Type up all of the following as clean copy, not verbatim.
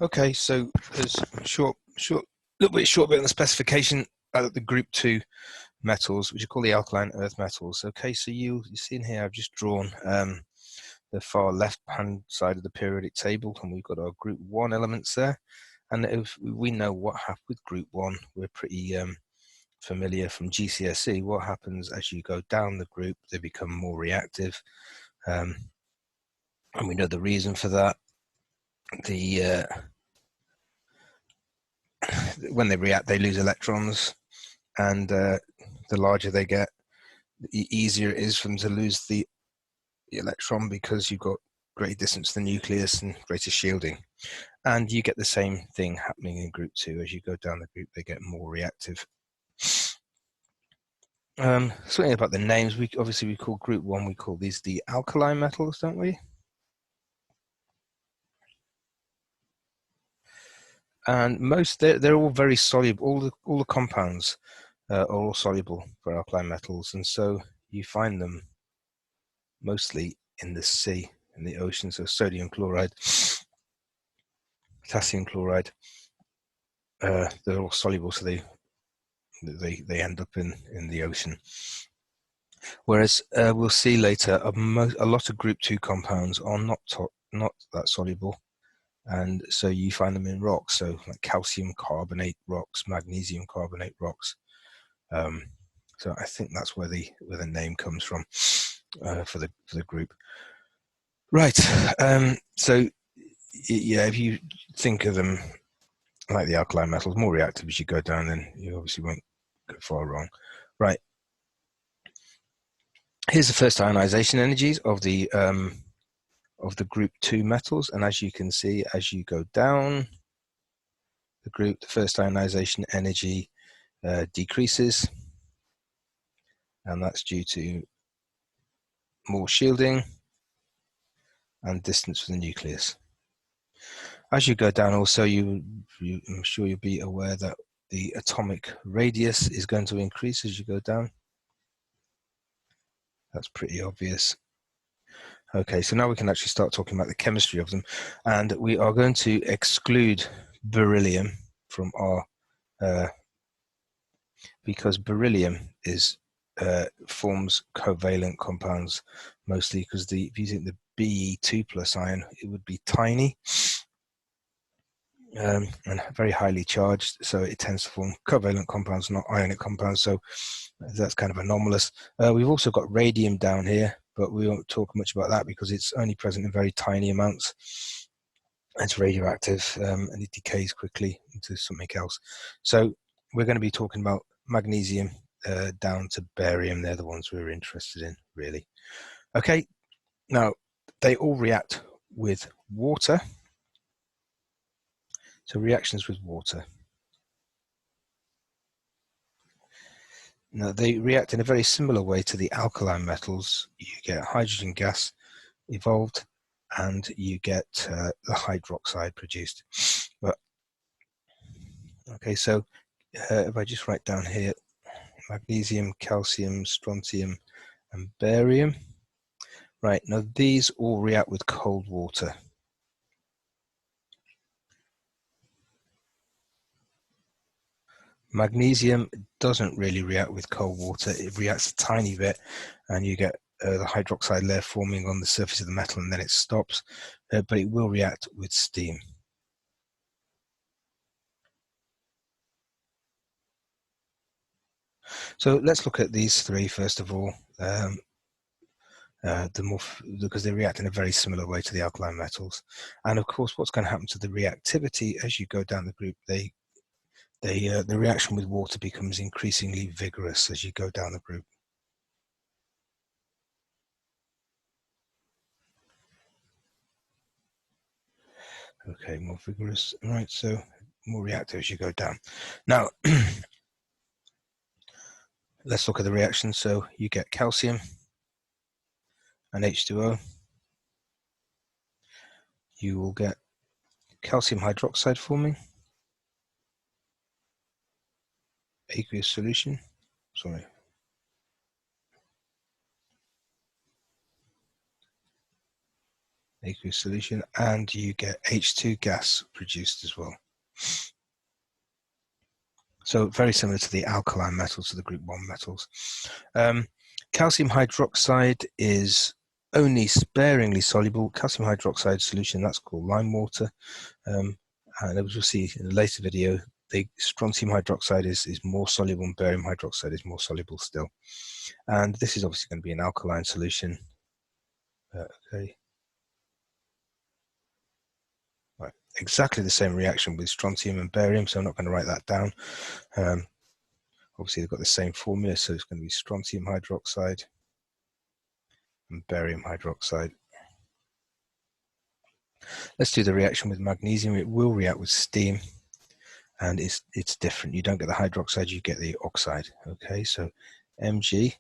Okay, so there's little bit short bit on the specification of the group 2 metals, which are called the alkaline earth metals. Okay, so you see in here I've just drawn the far left hand side of the periodic table, and we've got our group 1 elements there. And if we know what happened with group 1, we're pretty familiar from GCSE. What happens as you go down the group, they become more reactive, and we know the reason for that. When they react, they lose electrons, and the larger they get, the easier it is for them to lose the electron, because you've got greater distance to the nucleus and greater shielding. And you get the same thing happening in group 2. As you go down the group, they get more reactive. Something about the names. We call group 1, we call these the alkaline metals, don't we? And they're all very soluble. All the compounds are all soluble for alkaline metals, and so you find them mostly in the sea, in the ocean. So sodium chloride, potassium chloride, they're all soluble, so they end up in the ocean. Whereas we'll see later, a lot of group 2 compounds are not that soluble, and so you find them in rocks, so like calcium carbonate rocks, magnesium carbonate rocks. So I think that's where the name comes from for the group. Right. So yeah, if you think of them like the alkaline metals, more reactive as you go down, then you obviously won't go far wrong. Right. Here's the first ionization energies of the group 2 metals, and as you can see, as you go down the group, the first ionization energy decreases, and that's due to more shielding and distance from the nucleus. As you go down, also, I'm sure you'll be aware that the atomic radius is going to increase as you go down. That's pretty obvious. Okay, so now we can actually start talking about the chemistry of them, and we are going to exclude beryllium from our because beryllium forms covalent compounds mostly, because if you think the Be2+ ion, it would be tiny and very highly charged, so it tends to form covalent compounds, not ionic compounds. So that's kind of anomalous. We've also got radium down here, but we won't talk much about that because it's only present in very tiny amounts. It's radioactive and it decays quickly into something else. So we're going to be talking about magnesium down to barium. They're the ones we're interested in, really. Okay, now they all react with water. So reactions with water. Now they react in a very similar way to the alkaline metals. You get hydrogen gas evolved, and you get the hydroxide produced. But okay, so if I just write down here, magnesium, calcium, strontium, and barium. Right, now these all react with cold water. Magnesium doesn't really react with cold water. It reacts a tiny bit, and you get the hydroxide layer forming on the surface of the metal, and then it stops, but it will react with steam. So let's look at these three first of all, because they react in a very similar way to the alkaline metals. And of course, what's going to happen to the reactivity as you go down the group? The reaction with water becomes increasingly vigorous as you go down the group. Okay, more vigorous. All right, so more reactive as you go down. Now, let's look at the reaction. So you get calcium and H2O. You will get calcium hydroxide forming, aqueous solution. Sorry. aqueous solution, and you get H2 gas produced as well. So very similar to the alkaline metals, to the group 1 metals. Calcium hydroxide is only sparingly soluble. Calcium hydroxide solution, that's called lime water. And as we'll see in a later video, the strontium hydroxide is more soluble, and barium hydroxide is more soluble still. And this is obviously going to be an alkaline solution. Okay. Right. Exactly the same reaction with strontium and barium, so I'm not going to write that down. Obviously, they've got the same formula, so it's going to be strontium hydroxide and barium hydroxide. Let's do the reaction with magnesium. It will react with steam, and it's different. You don't get the hydroxide, you get the oxide. Okay, so Mg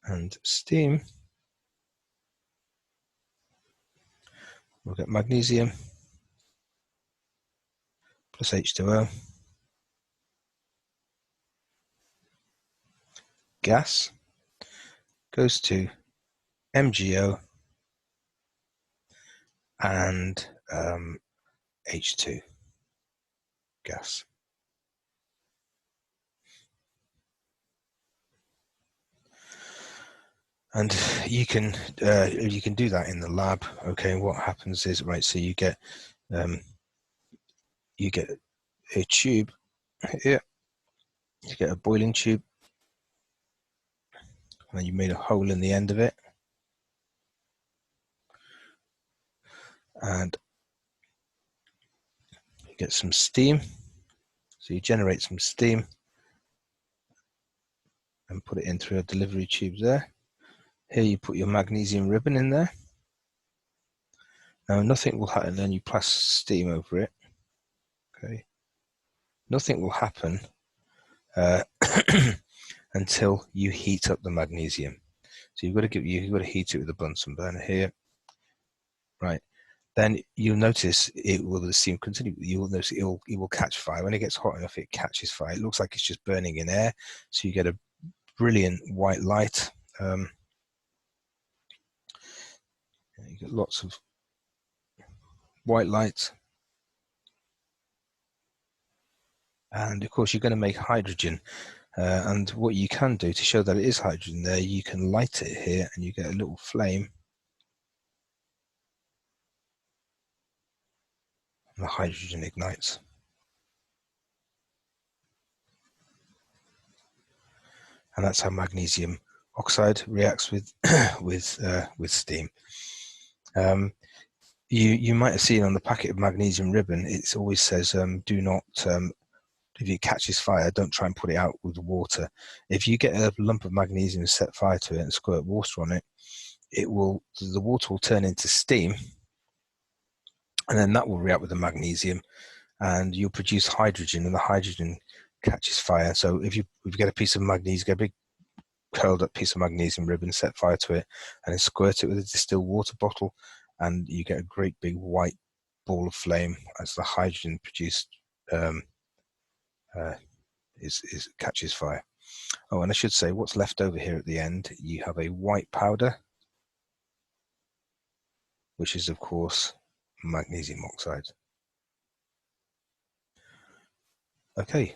and steam. We'll get magnesium plus H2O. Gas goes to MgO and H2 gas. And you can do that in the lab. Okay, what happens is, right, so you get a tube here, you get a boiling tube, and then you made a hole in the end of it, and you get some steam. So you generate some steam and put it in through a delivery tube there. Here you put your magnesium ribbon in there. Now nothing will happen, then you pass steam over it. Okay, nothing will happen until you heat up the magnesium. So you've got to heat it with a Bunsen burner here, right? Then you'll notice it will, the steam continue. You'll notice it will catch fire. When it gets hot enough, it catches fire. It looks like it's just burning in air. So you get a brilliant white light. You get lots of white light. And of course, you're going to make hydrogen. And what you can do to show that it is hydrogen there, you can light it here and you get a little flame. And the hydrogen ignites. And that's how magnesium oxide reacts with with steam. You might have seen on the packet of magnesium ribbon, it always says, do not, if it catches fire, don't try and put it out with water. If you get a lump of magnesium and set fire to it and squirt water on it, the water will turn into steam, and then that will react with the magnesium, and you'll produce hydrogen, and the hydrogen catches fire. So if you get a piece of magnesium, get a big curled up piece of magnesium ribbon, set fire to it, and then squirt it with a distilled water bottle, and you get a great big white ball of flame as the hydrogen produced catches fire. Oh, and I should say, what's left over here at the end, you have a white powder, which is of course magnesium oxide. Okay,